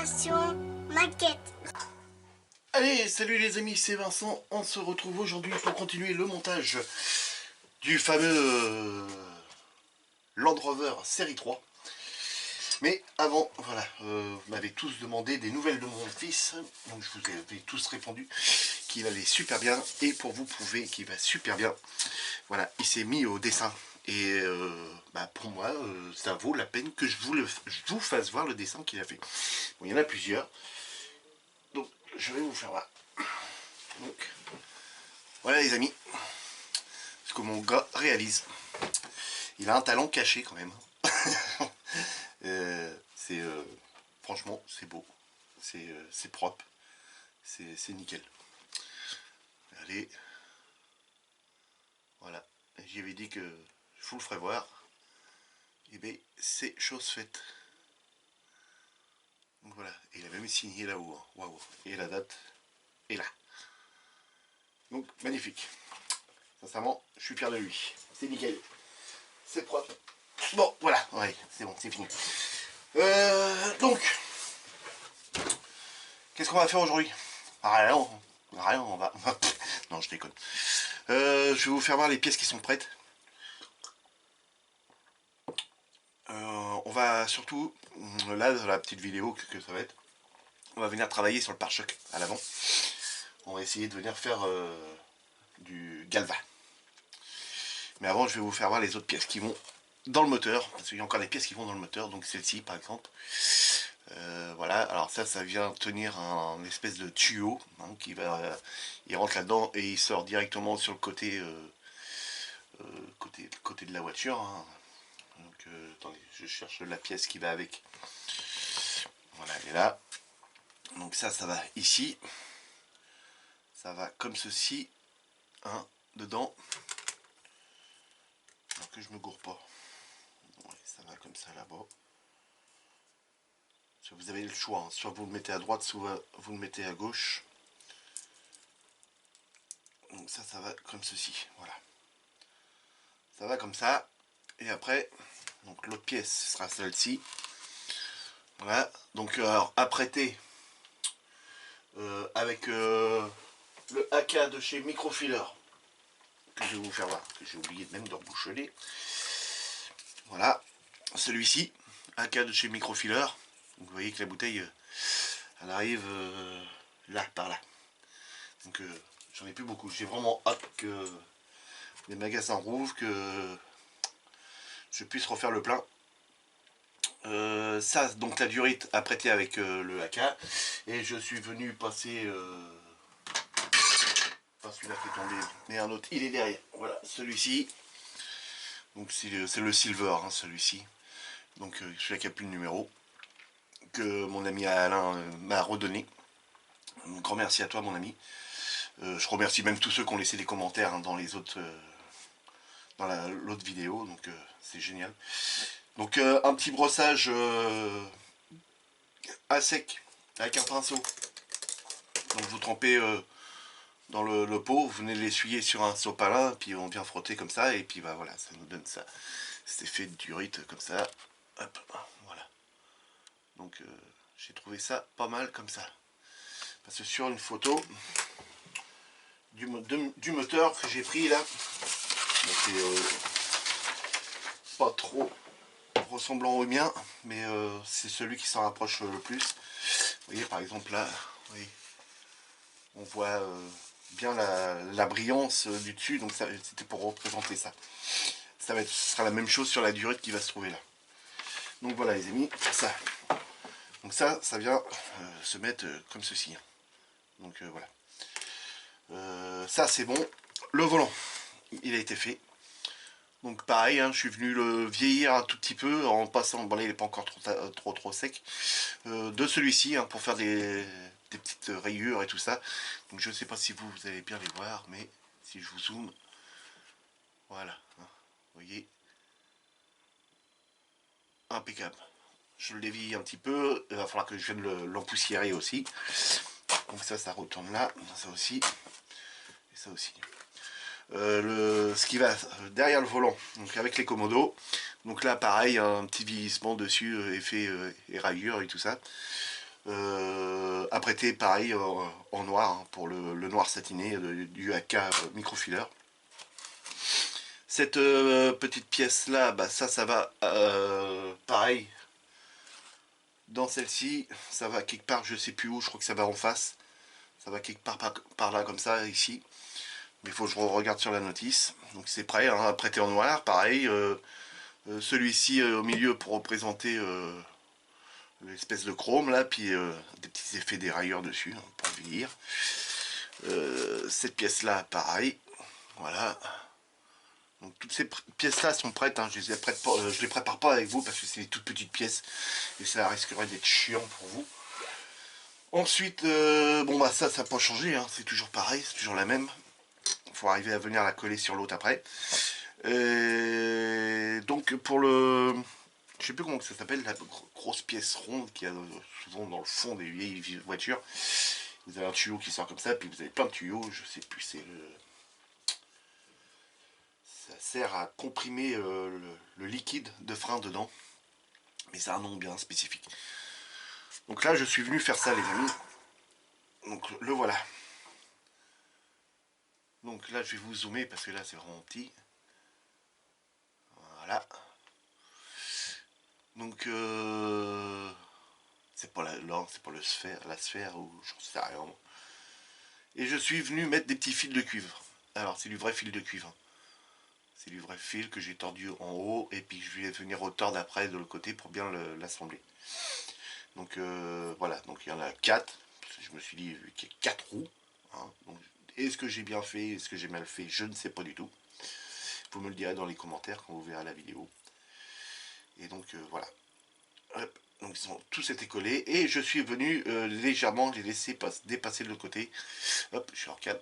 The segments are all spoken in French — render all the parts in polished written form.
Génération Maquette. Allez, salut les amis, c'est Vincent. On se retrouve aujourd'hui pour continuer le montage du fameux Land Rover série 3. Mais avant, voilà, vous m'avez tous demandé des nouvelles de mon fils. Donc je vous avais tous répondu qu'il allait super bien. Et pour vous prouver qu'il va super bien, voilà, il s'est mis au dessin. Et pour moi, ça vaut la peine que je vous fasse voir le dessin qu'il a fait. Bon, il y en a plusieurs. Donc je vais vous faire voir. Donc, voilà les amis, ce que mon gars réalise. Il a un talent caché quand même. Franchement, c'est beau, c'est propre, c'est nickel. Allez, voilà, j'y avais dit que je vous le ferai voir. Et bien, c'est chose faite. Donc voilà, et il a même signé là-haut, hein. Waouh, et la date est là. Donc magnifique. Sincèrement, je suis fier de lui. C'est nickel. C'est propre. Bon, voilà, ouais, c'est bon, c'est fini. Donc, qu'est-ce qu'on va faire aujourd'hui? Rien, on va... Non, je déconne. Je vais vous faire voir les pièces qui sont prêtes. On va surtout, là, dans la petite vidéo que ça va être, on va venir travailler sur le pare-choc à l'avant. On va essayer de venir faire du galva. Mais avant, je vais vous faire voir les autres pièces qui vont dans le moteur, parce qu'il y a encore des pièces qui vont dans le moteur, donc celle-ci par exemple. Voilà, alors ça vient tenir un espèce de tuyau, hein, qui va, il rentre là-dedans et il sort directement sur le côté, côté de la voiture, hein. Donc attendez, je cherche la pièce qui va avec. Voilà, elle est là. Donc ça va ici. Ça va comme ceci, hein, dedans. Alors que je me gourre pas. Ouais, ça va comme ça là-bas. Vous avez le choix, hein. Soit vous le mettez à droite, soit vous le mettez à gauche. Donc ça va comme ceci, voilà. Ça va comme ça. Et après, donc l'autre pièce sera celle-ci. Voilà, donc alors apprêté avec le AK de chez Microfiler, que je vais vous faire voir, que j'ai oublié même de reboucheler. Voilà, celui-ci, AK de chez Microfiler. Donc vous voyez que la bouteille, elle arrive là, par là. Donc j'en ai plus beaucoup. J'ai vraiment hâte que les magasins rouvrent, que je puisse refaire le plein. Ça, donc la durite apprêtée avec le AK. Et je suis venu passer... pas celui-là qui est tombé, mais un autre. Il est derrière. Voilà, celui-ci. Donc c'est le silver, hein, celui-ci. Donc celui-là qui n'a plus le numéro. Que mon ami Alain m'a redonné. Un grand merci à toi, mon ami. Je remercie même tous ceux qui ont laissé des commentaires, hein, dans les autres... dans l'autre vidéo. Donc c'est génial. Donc un petit brossage à sec avec un pinceau. Donc vous trempez dans le pot, vous venez l'essuyer sur un sopalin, puis on vient frotter comme ça, et puis bah voilà, ça nous donne ça, cet effet de durite comme ça. Hop, voilà. Donc j'ai trouvé ça pas mal comme ça. Parce que sur une photo du moteur que j'ai pris là, c'est pas trop ressemblant au mien, mais c'est celui qui s'en rapproche le plus. Vous voyez par exemple là, vous voyez, on voit bien la brillance du dessus, donc c'était pour représenter ça. Ce sera la même chose sur la durite qui va se trouver là. Donc voilà les amis, ça. Donc ça vient se mettre comme ceci. Donc voilà. Ça c'est bon. Le volant, il a été fait. Donc pareil, hein, je suis venu le vieillir un tout petit peu en passant, bon là il n'est pas encore trop sec, de celui-ci, hein, pour faire des petites rayures et tout ça. Donc je ne sais pas si vous allez bien les voir, mais si je vous zoome, voilà, hein, vous voyez, impeccable. Je le dévie un petit peu, il va falloir que je vienne l'empoussiérer aussi. Donc ça retourne là, ça aussi, et ça aussi. Ce qui va derrière le volant, donc avec les commodos, donc là pareil, un petit vieillissement dessus, effet et rayures et tout ça. Apprêté pareil en noir, hein, pour le noir satiné du AK microfiler. Cette petite pièce là, bah, ça va pareil dans celle-ci, ça va quelque part, je sais plus où, je crois que ça va en face, ça va quelque part par là comme ça ici, mais il faut que je regarde sur la notice. Donc c'est prêt, hein, apprêté en noir, pareil, celui-ci au milieu pour représenter l'espèce de chrome là, puis des petits effets dérailleurs dessus, hein, pour vieillir. Cette pièce là, pareil, voilà. Donc toutes ces pièces là sont prêtes, hein. Je les prépare pas avec vous parce que c'est des toutes petites pièces et ça risquerait d'être chiant pour vous. Ensuite, bon bah ça n'a pas changé, hein. C'est toujours pareil, c'est toujours la même. Il faut arriver à venir la coller sur l'autre après. Donc pour le... Je sais plus comment ça s'appelle, la grosse pièce ronde qu'il y a souvent dans le fond des vieilles voitures. Vous avez un tuyau qui sort comme ça, puis vous avez plein de tuyaux, je sais plus, c'est le... Ça sert à comprimer le liquide de frein dedans. Mais c'est un nom bien spécifique. Donc là, je suis venu faire ça, les amis. Donc le voilà. Donc là, je vais vous zoomer parce que là, c'est vraiment petit. Voilà. Donc, c'est pas c'est pas la sphère, ou j'en sais rien. Et je suis venu mettre des petits fils de cuivre. Alors, c'est du vrai fil de cuivre. C'est du vrai fil que j'ai tordu en haut, et puis je vais venir retordre après de l'autre côté pour bien l'assembler. Donc, voilà. Donc, il y en a 4. Je me suis dit qu'il y a 4 roues. Hein. Donc, est-ce que j'ai bien fait, est-ce que j'ai mal fait? Je ne sais pas du tout. Vous me le direz dans les commentaires quand vous verrez la vidéo. Et donc voilà. Hop. Donc ils sont tous été collés. Et je suis venu légèrement les laisser dépasser de l'autre côté. Hop, je suis en calme.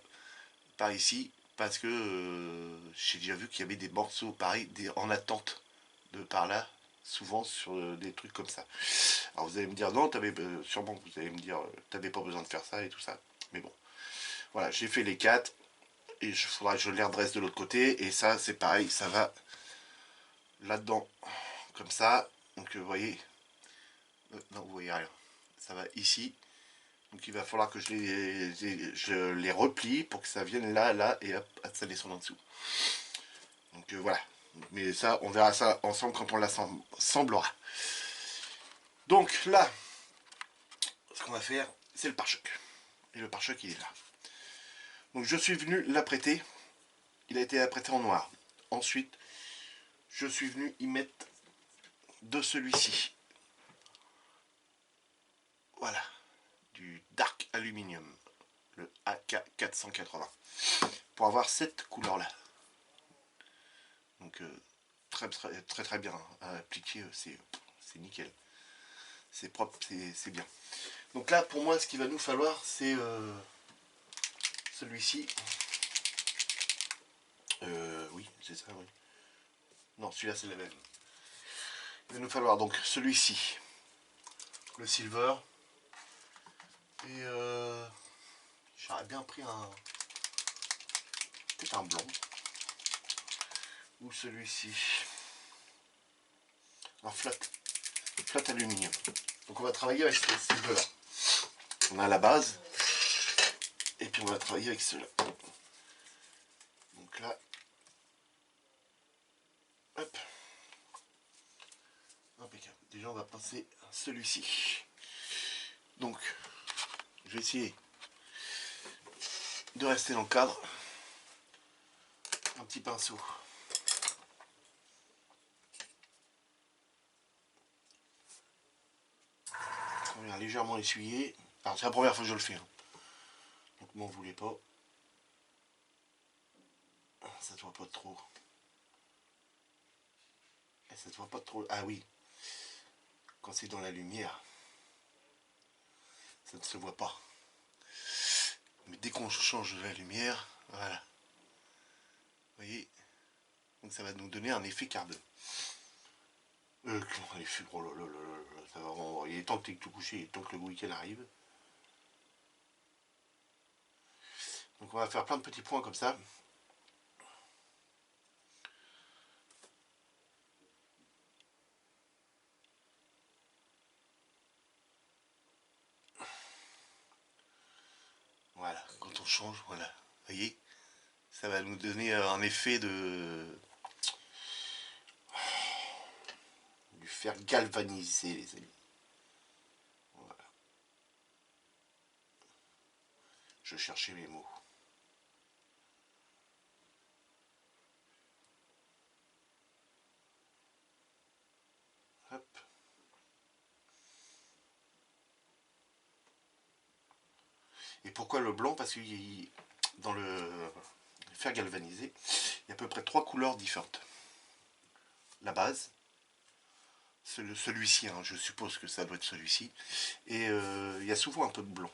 Par ici. Parce que j'ai déjà vu qu'il y avait des morceaux pareils en attente de par là. Souvent sur des trucs comme ça. Alors vous allez me dire non, sûrement vous allez me dire t'avais pas besoin de faire ça et tout ça. Mais bon. Voilà, j'ai fait les 4. Et il faudra que je les redresse de l'autre côté. Et ça, c'est pareil, ça va là-dedans, comme ça. Donc, vous voyez, non, vous voyez rien. Ça va ici. Donc, il va falloir que je les replie pour que ça vienne là, là, et hop, ça descend en dessous. Donc, voilà. Mais ça, on verra ça ensemble quand on l'assemblera. Donc, là, ce qu'on va faire, c'est le pare-choc. Et le pare-choc, il est là. Donc, je suis venu l'apprêter. Il a été apprêté en noir. Ensuite, je suis venu y mettre de celui-ci. Voilà, du Dark Aluminium, le AK480, pour avoir cette couleur-là. Donc très bien à appliquer, c'est nickel. C'est propre, c'est bien. Donc là, pour moi, ce qu'il va nous falloir, c'est celui-ci. Oui, c'est ça, oui. Non, celui-là, c'est la même. Il va nous falloir donc celui-ci, le silver. Et j'aurais bien pris peut-être un blanc. Ou celui-ci. Un flat aluminium. Donc on va travailler avec ces deux-là. On a la base. Et puis on va travailler avec ceux-là. Donc là. Hop. Impeccable. Déjà on va passer celui-ci. Donc je vais essayer de rester dans le cadre. Un petit pinceau. On vient légèrement essuyer. Alors c'est la première fois que je le fais. Hein. Donc m'en voulez pas. Ça ne voit pas trop. Et ça ne voit pas trop. Ah oui. Quand c'est dans la lumière, ça ne se voit pas. Mais dès qu'on change de la lumière, voilà. Vous voyez. Donc ça va nous donner un effet carbone. Oh là là là là, ça va vraiment... Il est temps que tu aies tout couché, il est temps que le week-end arrive. Donc on va faire plein de petits points comme ça. change, voilà. Vous voyez, ça va nous donner un effet du fer galvanisé, les amis. Voilà. Je cherchais mes mots. Hop. Et pourquoi le blanc? Parce que dans le fer galvanisé, il y a à peu près 3 couleurs différentes. La base, celui-ci, hein, je suppose que ça doit être celui-ci, et il y a souvent un peu de blanc.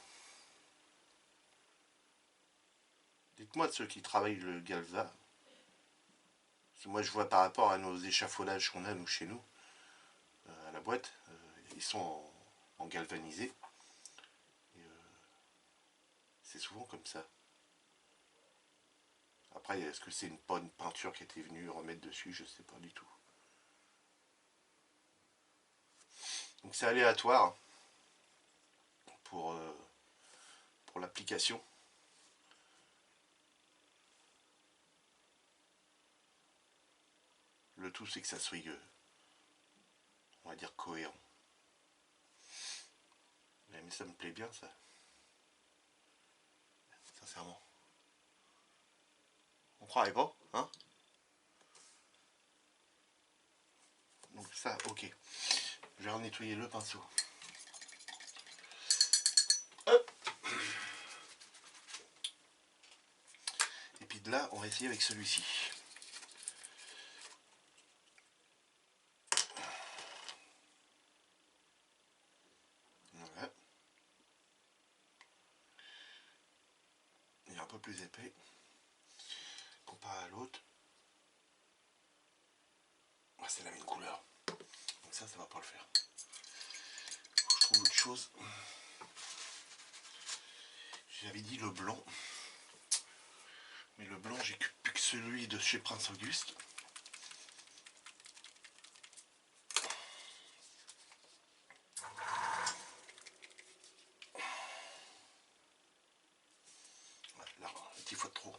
Dites-moi de ceux qui travaillent le galva. Moi je vois par rapport à nos échafaudages qu'on a nous chez nous, à la boîte, ils sont en galvanisé. C'est souvent comme ça. Après, est-ce que c'est pas une peinture qui était venue remettre dessus? Je sais pas du tout. Donc c'est aléatoire pour l'application. Le tout c'est que ça soit, on va dire, cohérent. Mais ça me plaît bien ça. Sincèrement. On croirait pas, hein? Donc ça, ok. Je vais nettoyer le pinceau. Hop. Et puis de là, on va essayer avec celui-ci. Voilà. Il est un peu plus épais comparé à l'autre. Ah, c'est la même couleur. Donc ça va pas le faire. Je trouve autre chose. J'avais dit le blanc. Mais le blanc, j'ai plus que celui de chez Prince Auguste. Ouais, là, un petit fois de trop.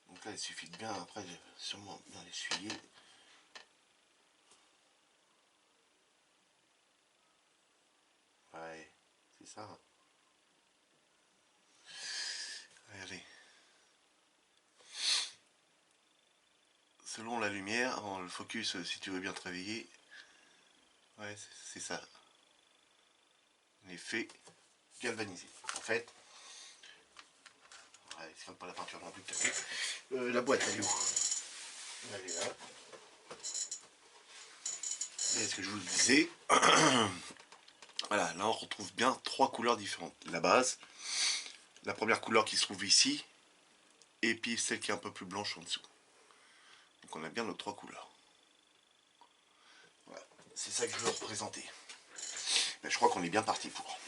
Donc là, il suffit de bien, après, sûrement bien l'essuyer. Ouais, c'est ça. Regardez. Selon la lumière, le focus, si tu veux bien te réveiller, ouais, c'est ça. L'effet galvanisé. En fait, ouais, c'est pas la peinture non plus que t'as la boîte, elle est où? Elle est là. Et ce que je vous disais, voilà, là on retrouve bien 3 couleurs différentes. La base, la première couleur qui se trouve ici, et puis celle qui est un peu plus blanche en dessous. Donc on a bien nos 3 couleurs. Voilà, c'est ça que je veux représenter. Mais je crois qu'on est bien parti pour.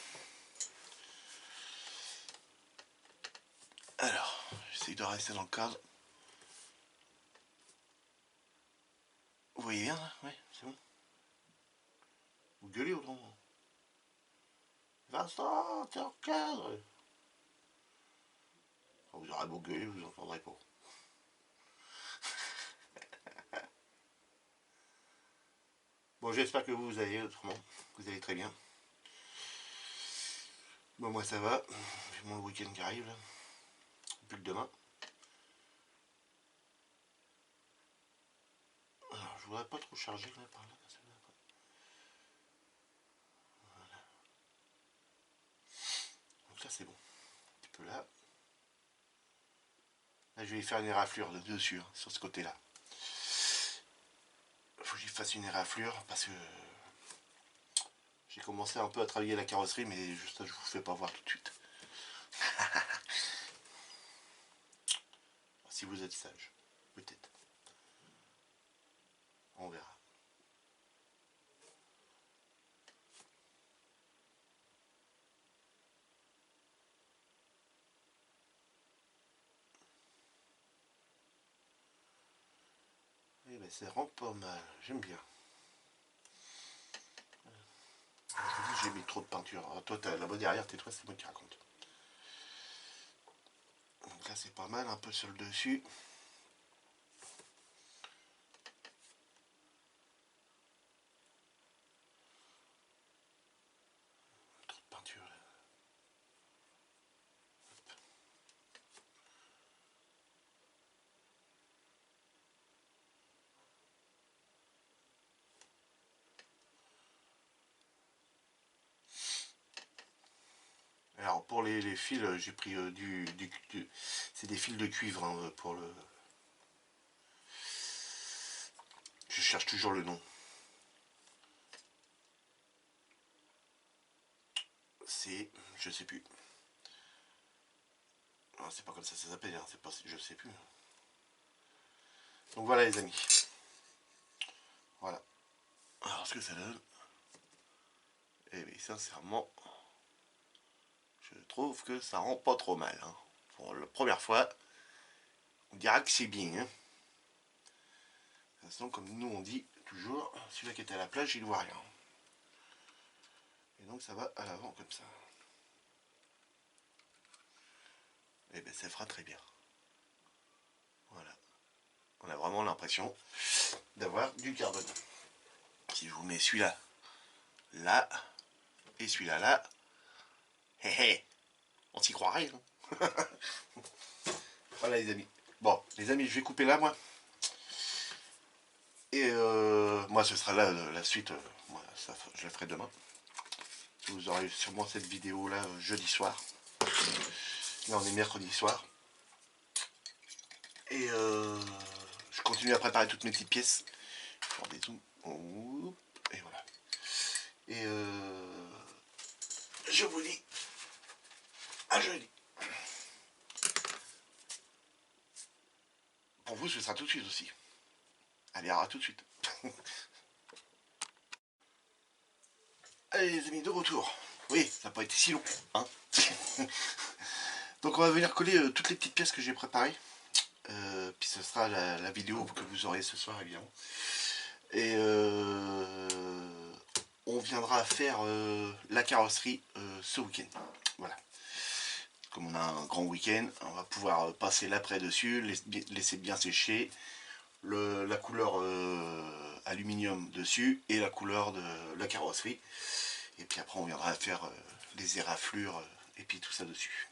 Alors, j'essaye de rester dans le cadre. Vous voyez bien là? Ouais, c'est bon. Vous gueulez autrement. Vincent, t'es en cadre. Vous aurez beau gueuler, vous entendrez pas. Bon, j'espère que vous allez autrement. Vous allez très bien. Bon, moi ça va. J'ai mon week-end qui arrive là. Plus que demain. Alors, je voudrais pas trop charger là par là. Voilà. Donc là c'est bon. Un petit peu là. Là je vais faire une éraflure de dessus, hein, sur ce côté-là. Il faut que j'y fasse une éraflure parce que j'ai commencé un peu à travailler la carrosserie, mais juste ça je vous fais pas voir tout de suite. Si vous êtes sage, peut-être. On verra. Eh ben, ça rend pas mal, j'aime bien. j'ai mis trop de peinture. Alors, toi, t'as là-bas derrière, tais-toi, c'est moi qui raconte. Donc là, c'est pas mal, un peu sur le dessus. Trop de peinture là. Alors pour les fils, j'ai pris c'est des fils de cuivre hein, pour le... Je cherche toujours le nom. C'est... Je sais plus. Non, c'est pas comme ça s'appelle, hein, c'est pas... Je sais plus. Donc voilà les amis. Voilà. Alors ce que ça donne... Eh bien sincèrement, je trouve que ça rend pas trop mal. Hein. Pour la première fois, on dira que c'est bien. Hein. De toute façon, comme nous on dit toujours, celui-là qui était à la plage, il ne voit rien. Et donc ça va à l'avant comme ça. Et bien ça fera très bien. Voilà. On a vraiment l'impression d'avoir du carbone. Si je vous mets celui-là là et celui-là là, hé hé, on s'y croirait. Hein. Voilà les amis. Bon, les amis, je vais couper là moi. Et moi ce sera là la suite. Moi, ça, je la ferai demain. Vous aurez sûrement cette vidéo là jeudi soir. Là on est mercredi soir. Et je continue à préparer toutes mes petites pièces. Faire des zooms. Et voilà. Et je vous dis à jeudi. Pour vous, ce sera tout de suite aussi. Allez, à tout de suite. Allez les amis, de retour. Oui, ça n'a pas été si long. Hein. Donc on va venir coller toutes les petites pièces que j'ai préparées. Puis ce sera la vidéo que vous aurez ce soir évidemment. Et on viendra faire la carrosserie ce week-end. Voilà. Comme on a un grand week-end, on va pouvoir passer l'après dessus, laisser bien sécher. La couleur aluminium dessus et la couleur de la carrosserie. Et puis après on viendra faire les éraflures et puis tout ça dessus.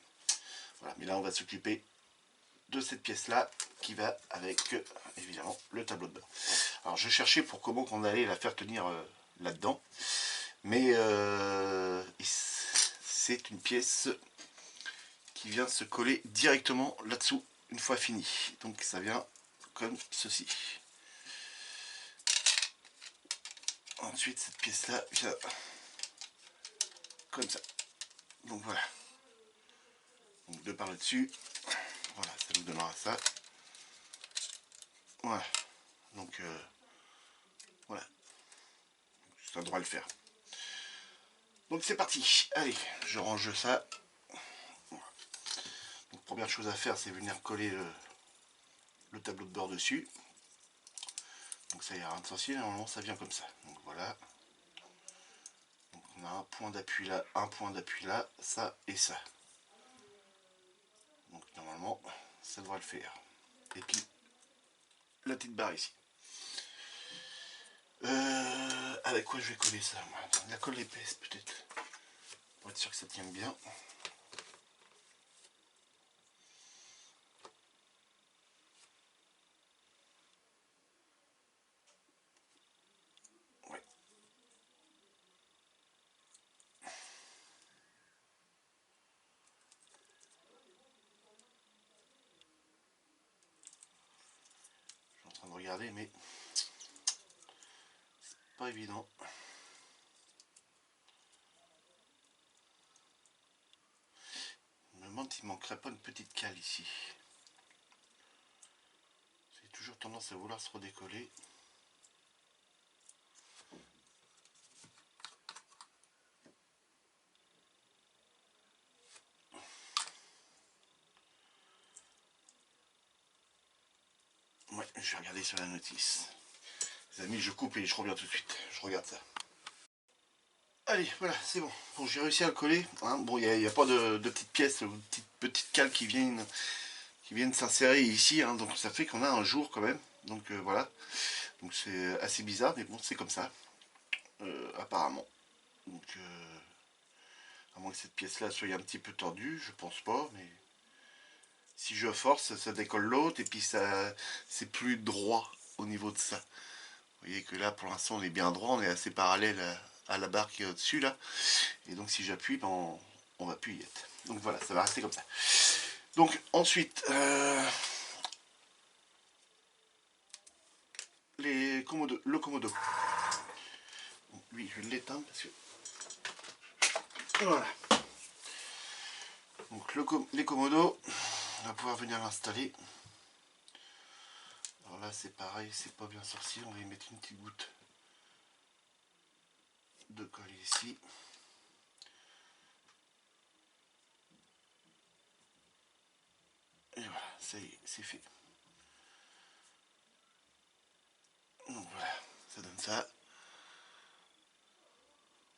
Voilà, mais là on va s'occuper de cette pièce là qui va avec évidemment le tableau de bord. Alors je cherchais pour comment on allait la faire tenir là dedans, mais c'est une pièce qui vient se coller directement là dessous une fois fini, donc ça vient comme ceci. Ensuite cette pièce là vient comme ça, donc voilà, donc de par là dessus, voilà, ça nous donnera ça. Voilà, donc voilà, ça devra le faire. Donc c'est parti, allez, je range ça. Donc première chose à faire, c'est venir coller le tableau de bord dessus. Donc ça ira essentiel, normalement ça vient comme ça. Donc voilà. Donc on a un point d'appui là, ça et ça. Donc normalement, ça devrait le faire. Et puis la petite barre ici. Avec quoi je vais coller ça moi? La colle épaisse peut-être. Pour être sûr que ça tienne bien. Ouais. Je suis en train de regarder mais c'est pas évident. Je me demande s'il manquerait pas une petite cale ici. J'ai toujours tendance à vouloir se redécoller. Ouais, je vais regarder sur la notice. Les amis, je coupe et je reviens tout de suite. Je regarde ça. Allez, voilà, c'est bon. Bon, j'ai réussi à le coller. Hein. Bon, il n'y a pas de petites pièces, de petites cales qui viennent s'insérer ici. Hein. Donc ça fait qu'on a un jour quand même. Donc voilà. Donc c'est assez bizarre, mais bon, c'est comme ça. Apparemment. Donc, à moins que cette pièce-là soit un petit peu tordue, je pense pas, mais si je force, ça décolle l'autre, et puis ça, c'est plus droit au niveau de ça. Vous voyez que là, pour l'instant, on est bien droit, on est assez parallèle à la barre qui est au-dessus, là. Et donc, si j'appuie, ben, on va plus y être. Donc voilà, ça va rester comme ça. Donc, ensuite, le Komodo. Bon, lui, je vais l'éteindre parce que... Voilà. Donc, les Komodo, on va pouvoir venir l'installer. Alors là, c'est pareil, c'est pas bien sorti. On va y mettre une petite goutte de colle ici. Et voilà, ça y est, c'est fait. Donc voilà, ça donne ça.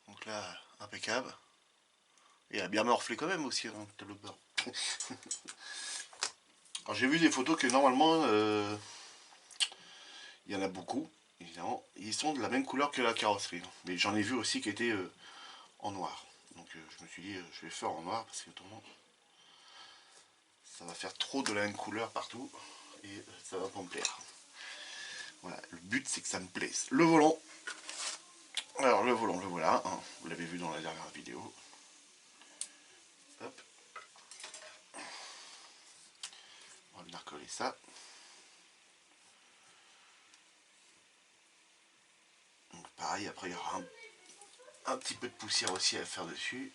Donc là, impeccable. Et elle a bien morflé quand même aussi, hein, le tableau de bord. Alors j'ai vu des photos que normalement, il y en a beaucoup, évidemment. Ils sont de la même couleur que la carrosserie. Mais j'en ai vu aussi qui étaient en noir. Donc je me suis dit, je vais faire en noir parce que autrement, ça va faire trop de la même couleur partout. Et ça va pas me plaire. Voilà, le but c'est que ça me plaise. Le volant. Alors le volant, le voilà. Hein, vous l'avez vu dans la dernière vidéo. Hop. On va venir recoller ça. Donc pareil, après il y aura un petit peu de poussière aussi à faire dessus.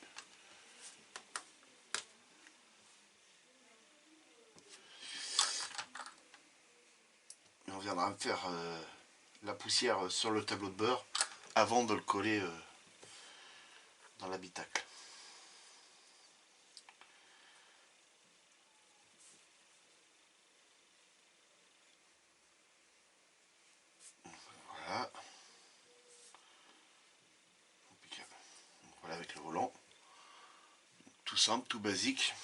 Et on viendra faire la poussière sur le tableau de bord avant de le coller dans l'habitacle. Voilà. Impeccable. Donc voilà avec le volant. Tout simple, tout basique.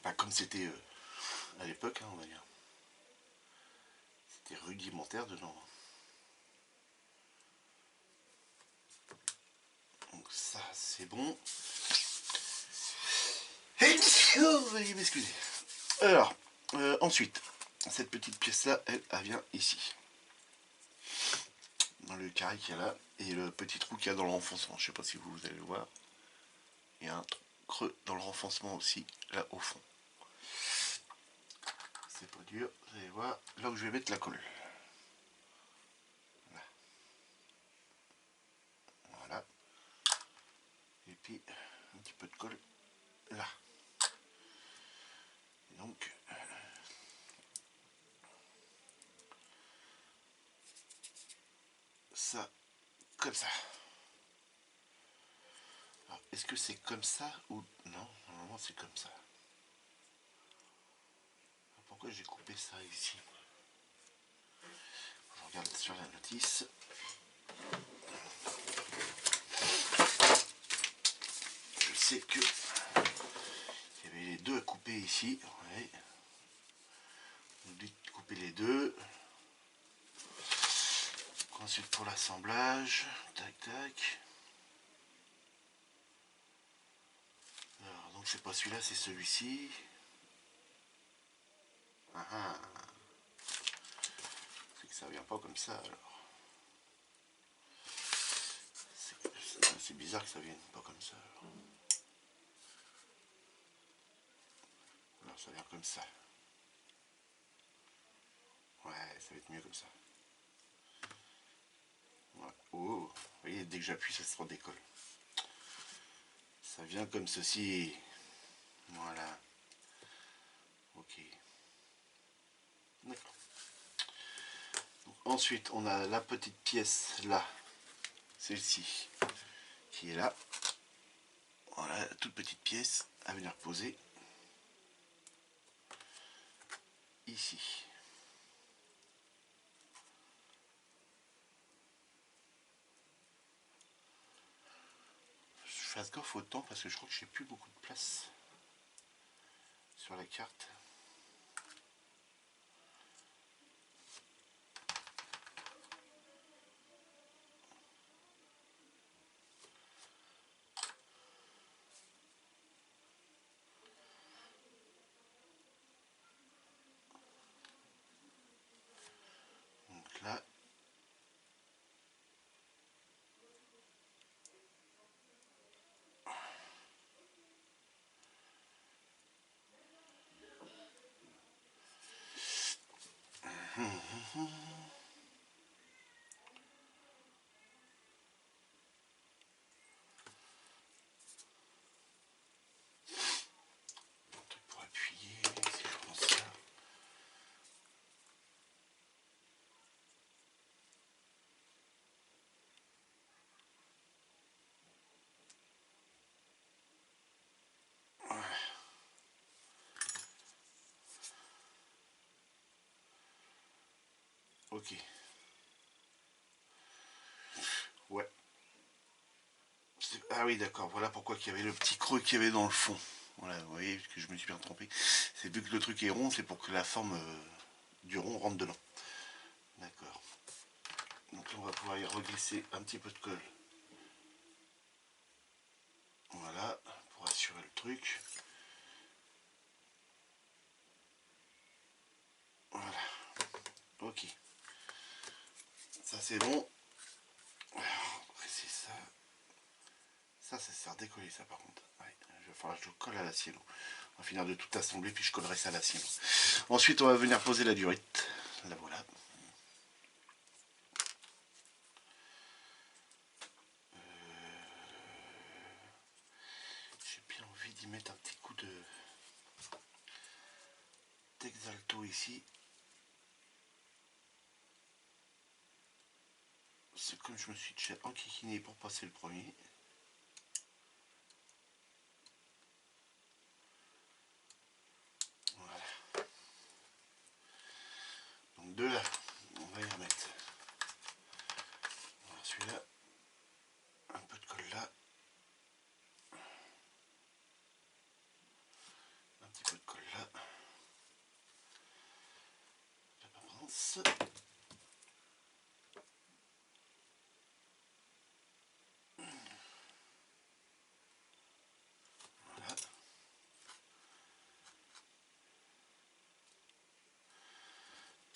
Pas comme c'était à l'époque, hein, on va dire. C'était rudimentaire dedans. Donc ça c'est bon. Veuillez m'excuser. Alors, ensuite, cette petite pièce là, elle vient ici. Dans le carré qu'il y a là, et le petit trou qu'il y a dans le renfoncement. Je sais pas si vous allez le voir. Il y a un trou creux dans le renfoncement aussi, là au fond. C'est pas dur, vous allez voir, là où je vais mettre la colle. Là. Voilà. Et puis, un petit peu de colle là. Et donc, ça, comme ça. Est-ce que c'est comme ça ou non? Normalement c'est comme ça. Pourquoi j'ai coupé ça ici? Je regarde sur la notice. Je sais que il y avait les deux à couper ici. Ouais. On oublie de couper les deux. Ensuite pour l'assemblage, tac tac. Alors donc c'est pas celui-là, c'est celui-ci. Ah ah. C'est que ça vient pas comme ça alors. C'est bizarre que ça vienne pas comme ça alors. Alors ça vient comme ça. Ouais, ça va être mieux comme ça. Ouais. Oh, vous voyez, dès que j'appuie, ça se redécolle. Ça vient comme ceci. Voilà. Ok. D'accord. Ensuite, on a la petite pièce là. Celle-ci. Qui est là. Voilà, toute petite pièce à venir poser. Ici. fasse gaffe au temps parce que je crois que j'ai plus beaucoup de place sur la carte. Donc là, un truc pour appuyer, si je prends ça. Ok. Ouais. Ah oui, d'accord. Voilà pourquoi il y avait le petit creux qu'il y avait dans le fond. Voilà, vous voyez, parce que je me suis bien trompé. C'est vu que le truc est rond, c'est pour que la forme du rond rentre dedans. D'accord. Donc là, on va pouvoir y reglisser un petit peu de colle. Voilà, pour assurer le truc. Voilà. Ok. Ça, c'est bon. C'est ça. Ça sert à décoller, ça, par contre. Ouais, il va falloir que je le colle à la cielo. On va finir de tout assembler, puis je collerai ça à la cielo. Ensuite, on va venir poser la durite. La voilà. J'ai bien envie d'y mettre un petit coup de d'exalto ici. C'est comme je me suis déjà enquiquiné pour passer le premier. Voilà. Donc de là, on va y remettre. Voilà, celui-là. Un peu de colle là. Un petit peu de colle là. La paperasse. Voilà.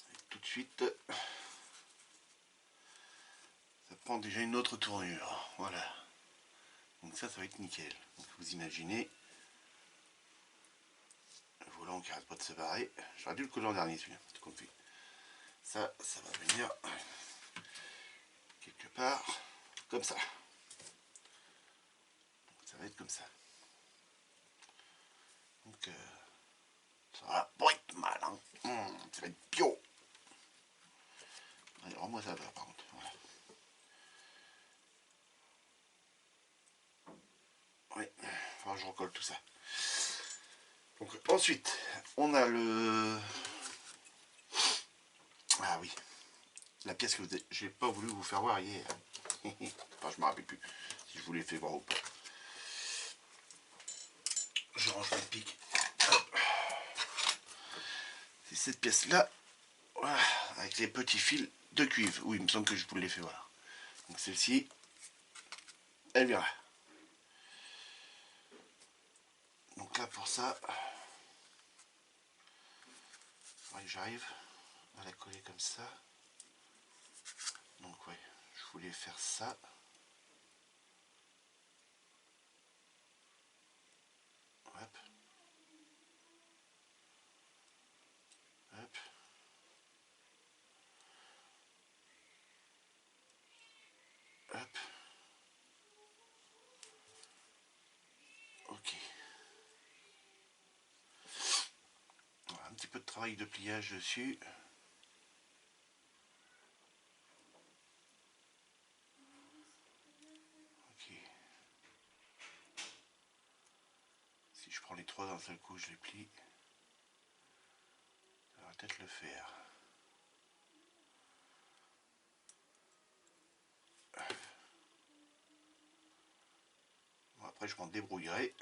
Et tout de suite, ça prend déjà une autre tournure. Voilà. Donc ça va être nickel. Donc vous imaginez, le volant qui arrête pas de se barrer. J'aurais dû le coller en dernier celui-là, tout compris. Ça va venir quelque part comme ça. Donc ça va être comme ça. Donc ça va pas être mal, hein. Ça va être bio. Allez, rends-moi ça va par contre. Voilà. Oui, enfin je recolle tout ça. Donc ensuite, on a le... Ah oui, la pièce que j'ai pas voulu vous faire voir hier. Enfin, je me rappelle plus si je vous l'ai fait voir ou pas. Je range mon pic. C'est cette pièce là, voilà, avec les petits fils de cuivre. Oui, il me semble que je vous l'ai fait voir. Donc celle-ci, elle vient là. Donc là pour ça, j'arrive à la coller comme ça. Donc ouais, je voulais faire ça. Hop. Hop. Hop. Ok. Voilà, un petit peu de travail de pliage dessus. Ok. Si je prends les trois d'un seul coup, je les plie. Ça va peut-être le faire. Bon, après je m'en débrouillerai.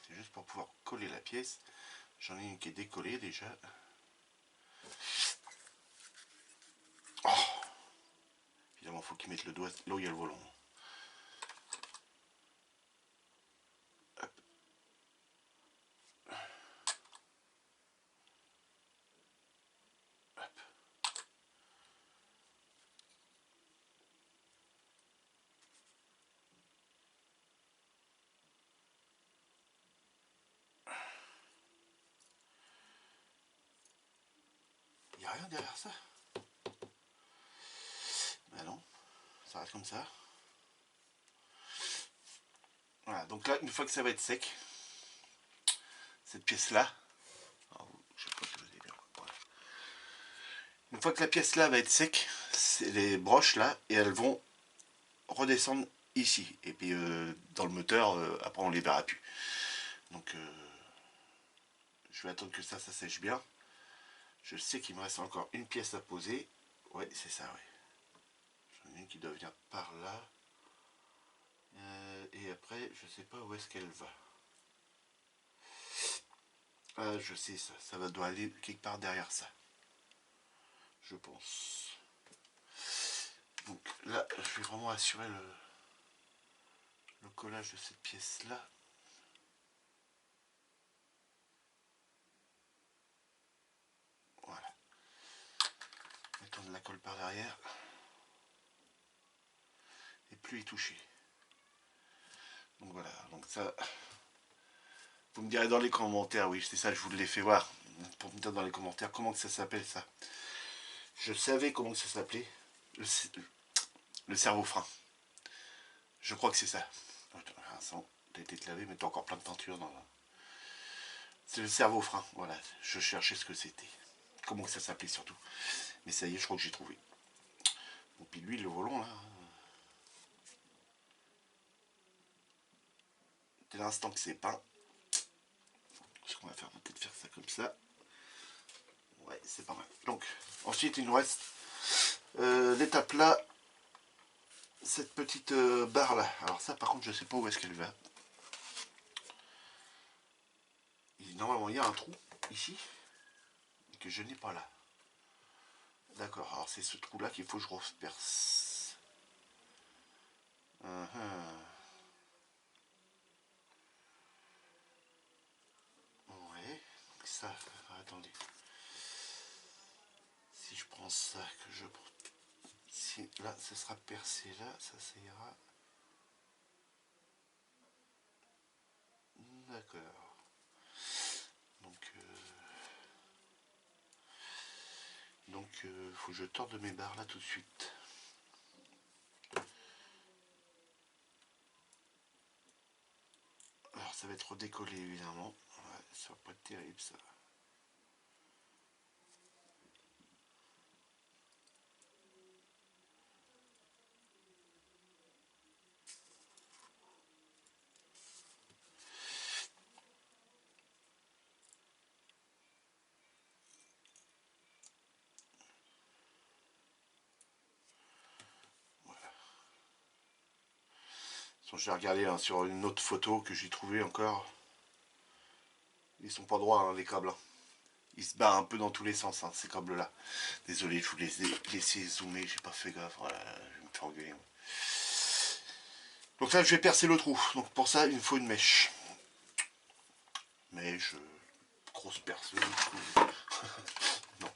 C'est juste pour pouvoir coller la pièce. J'en ai une qui est décollée déjà. Oh, évidemment, il faut qu'il mette le doigt là où il y a le volant. Hop. Hop. Il n'y a rien derrière ça. Ben non, ça reste comme ça. Voilà, donc là, une fois que ça va être sec, cette pièce-là, une fois que la pièce-là va être sec, c'est les broches là, et elles vont redescendre ici. Et puis dans le moteur, après on les verra plus. Donc je vais attendre que ça sèche bien. Je sais qu'il me reste encore une pièce à poser. Ouais, c'est ça, ouais. J'en ai une qui doit venir par là. Et après, je sais pas où est-ce qu'elle va. Ah, je sais ça. Ça doit aller quelque part derrière ça. Je pense. Donc là, je vais vraiment assurer le collage de cette pièce-là. Voilà. Mettons de la colle par derrière. Et plus y toucher. Donc voilà, donc ça... Vous me direz dans les commentaires, oui, c'est ça, je vous l'ai fait voir. Pour me dire dans les commentaires comment que ça s'appelle ça. Je savais comment que ça s'appelait. Le cerveau-frein. Je crois que c'est ça. Attends, t'as été te laver, mais t'as encore plein de peinture dans la... C'est le cerveau-frein, voilà. Je cherchais ce que c'était. Comment que ça s'appelait surtout. Mais ça y est, je crois que j'ai trouvé. Bon, puis lui, le volant, là... Dès l'instant que c'est peint, ce qu'on va faire, peut-être faire ça comme ça. Ouais, c'est pas mal. Donc, ensuite, il nous reste l'étape là, cette petite barre là. Alors ça, par contre, je sais pas où est-ce qu'elle va. Normalement, il y a un trou ici, que je n'ai pas là. D'accord, alors c'est ce trou là qu'il faut que je reperce. Ouais, ça, attendez. Si je prends ça, que je prends... Si là, ça sera percé là, ça ira. D'accord. Donc, faut que je torde mes barres là tout de suite. Alors, ça va être redécollé évidemment. Ouais, ça va pas être terrible ça. Je vais regarder hein, sur une autre photo que j'ai trouvée encore. Ils sont pas droits hein, les câbles. Hein. Ils se barrent un peu dans tous les sens hein, ces câbles là. Désolé, je vous les ai laissés zoomer, j'ai pas fait gaffe. Voilà, je vais me faire engueuler. Donc là je vais percer le trou. Donc pour ça il me faut une mèche. Mèche, grosse perceuse. Non.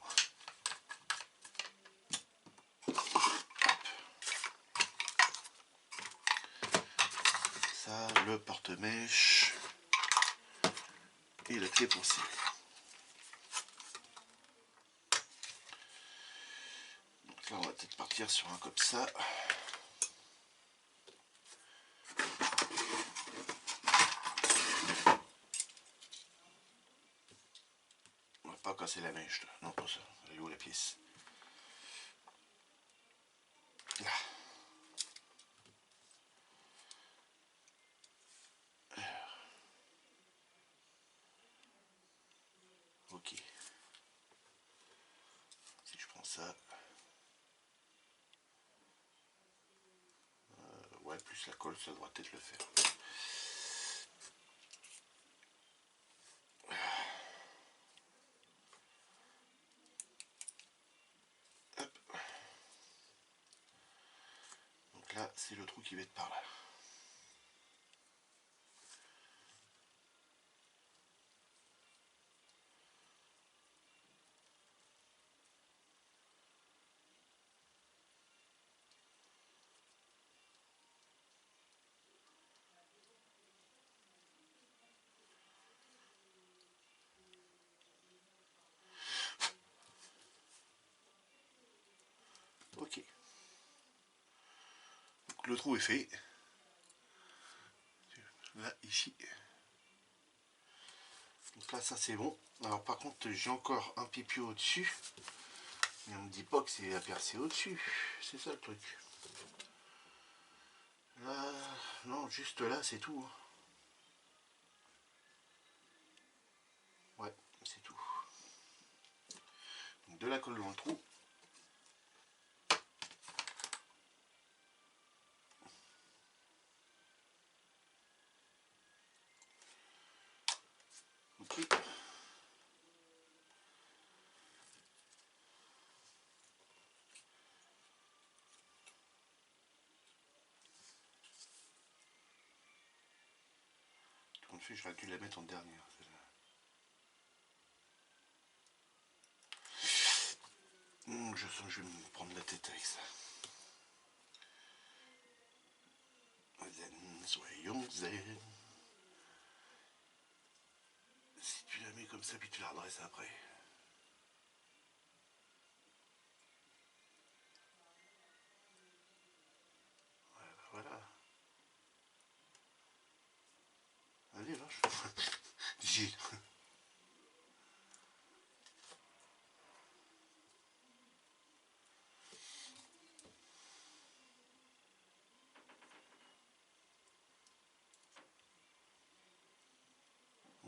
Ça, le porte-mèche. Et la clé pour serrer. Donc là on va peut-être partir sur un comme ça. On va pas casser la mèche là. Non pas ça. Elle est où la pièce? Là. Ok. Si je prends ça. Ouais, plus la colle, ça devrait peut-être le faire. c'est le trou qui va être par là. Ok. Donc le trou est fait. Là, ici. Donc là, ça c'est bon. Alors par contre, j'ai encore un pipiot au-dessus. Mais on me dit pas que c'est à percer au-dessus. C'est ça le truc. Là, non, juste là, c'est tout. Ouais, c'est tout. Donc de la colle dans le trou. Ok. En fait, j'aurais dû la mettre en dernière. Je sens que je vais me prendre la tête avec ça. Zen, soyons zen. Si tu la mets comme ça, puis tu la redresses après. Voilà. Allez, vache. Gilles.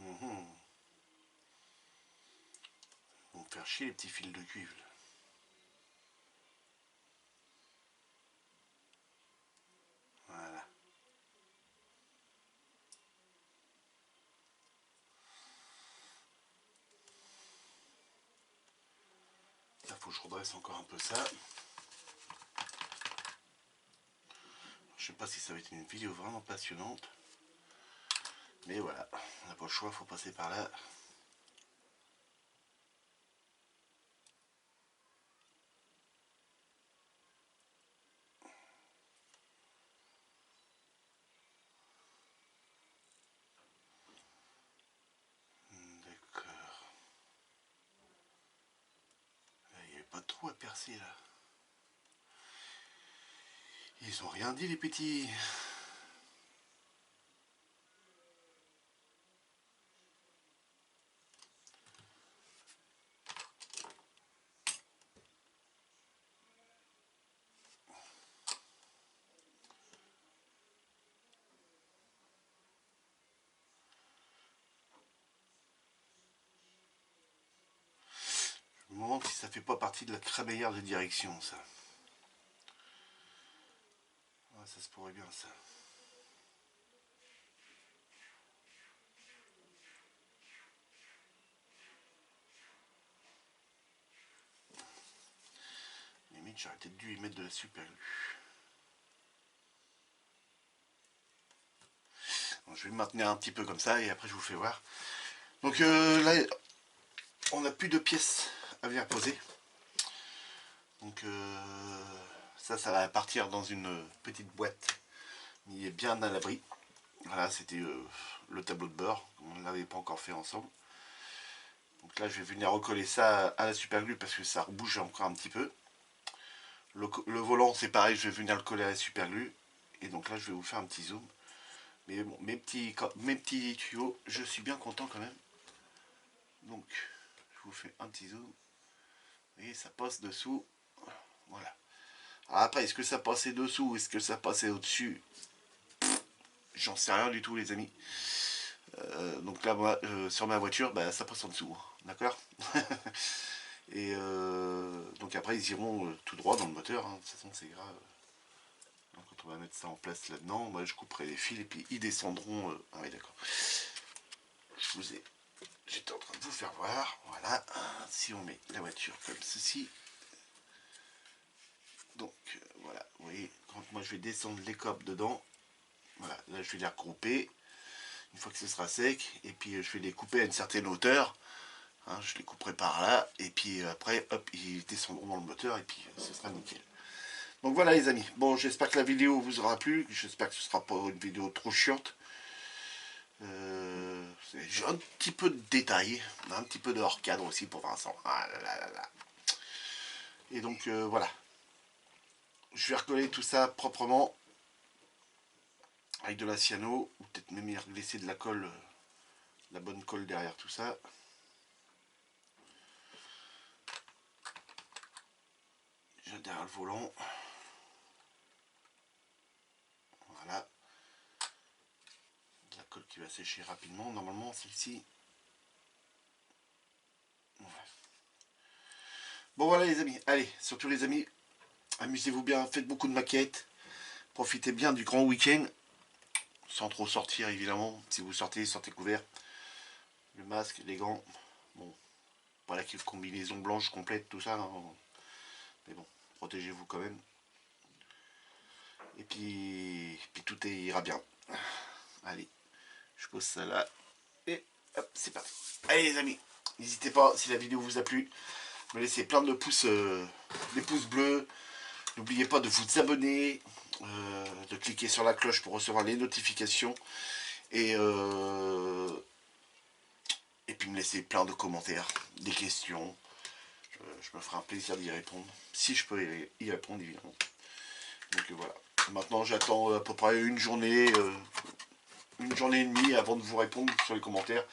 Ils vont me faire chier les petits fils de cuivre. Voilà. Là, faut que je redresse encore un peu ça. Je sais pas si ça va être une vidéo vraiment passionnante. Mais voilà, on n'a pas le choix, faut passer par là. D'accord. Il n'y avait pas de trou à percer là. Ils ont rien dit les petits. Je me demande si ça fait pas partie de la crémaillère de direction ça. Ah, ça se pourrait bien ça. Limite, j'aurais peut-être dû y mettre de la super glue. Bon, je vais me maintenir un petit peu comme ça et après je vous fais voir. Donc là, on n'a plus de pièces à venir poser. Donc ça va partir dans une petite boîte. Il est bien à l'abri. Voilà, c'était le tableau de bord. On ne l'avait pas encore fait ensemble. Donc là, je vais venir recoller ça à la super glue parce que ça bouge encore un petit peu. Le volant, c'est pareil, je vais venir le coller à la super glue. Et donc là, je vais vous faire un petit zoom. Mais bon, mes petits tuyaux, je suis bien content quand même. Donc, je vous fais un petit zoom. Vous voyez, ça passe dessous. Voilà. Alors après, est-ce que ça passait dessous, est-ce que ça passait au-dessus? J'en sais rien du tout, les amis. Donc là, moi, sur ma voiture, bah, ça passe en dessous. D'accord. Et donc après, ils iront tout droit dans le moteur. De toute façon, c'est grave. Donc, quand on va mettre ça en place là-dedans, moi, je couperai les fils et puis ils descendront. Ah oui, d'accord. J'étais en train de vous faire voir. Voilà. Si on met la voiture comme ceci. Donc voilà, vous voyez, quand Donc moi je vais descendre les copes dedans. Voilà, là je vais les regrouper. Une fois que ce sera sec, et puis je vais les couper à une certaine hauteur. Hein, je les couperai par là, et puis après, hop, ils descendront dans le moteur, et puis ce sera nickel. Donc voilà les amis, bon j'espère que la vidéo vous aura plu, j'espère que ce sera pas une vidéo trop chiante. J'ai un petit peu de détails, un petit peu de hors cadre aussi pour Vincent. Ah là là là là. Et donc voilà, je vais recoller tout ça proprement avec de la cyano, ou peut-être même y laisser de la colle, la bonne colle derrière tout ça. Déjà derrière le volant. Voilà. La colle qui va sécher rapidement, normalement celle-ci. Ouais. Bon voilà les amis, allez, surtout les amis, amusez-vous bien, faites beaucoup de maquettes, profitez bien du grand week-end, sans trop sortir évidemment, si vous sortez, sortez couvert, le masque, les gants, bon, pas la combinaison blanche complète, tout ça, hein, mais bon, protégez-vous quand même, et puis tout ira bien. Allez, je pose ça là, et hop, c'est parti. Allez les amis, n'hésitez pas, si la vidéo vous a plu, me laissez plein de pouces, des pouces bleus. N'oubliez pas de vous abonner, de cliquer sur la cloche pour recevoir les notifications. Et puis me laisser plein de commentaires, des questions. Je me ferai un plaisir d'y répondre. Si je peux y répondre, évidemment. Donc voilà. Maintenant, j'attends à peu près une journée et demie avant de vous répondre sur les commentaires.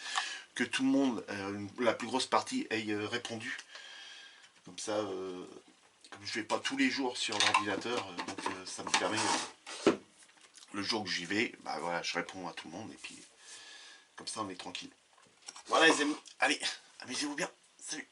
Que tout le monde, la plus grosse partie, ait répondu. Comme ça, comme je ne vais pas tous les jours sur l'ordinateur, donc ça me permet, le jour que j'y vais, bah voilà, je réponds à tout le monde et puis comme ça on est tranquille. Voilà les amis, allez, amusez-vous bien, salut.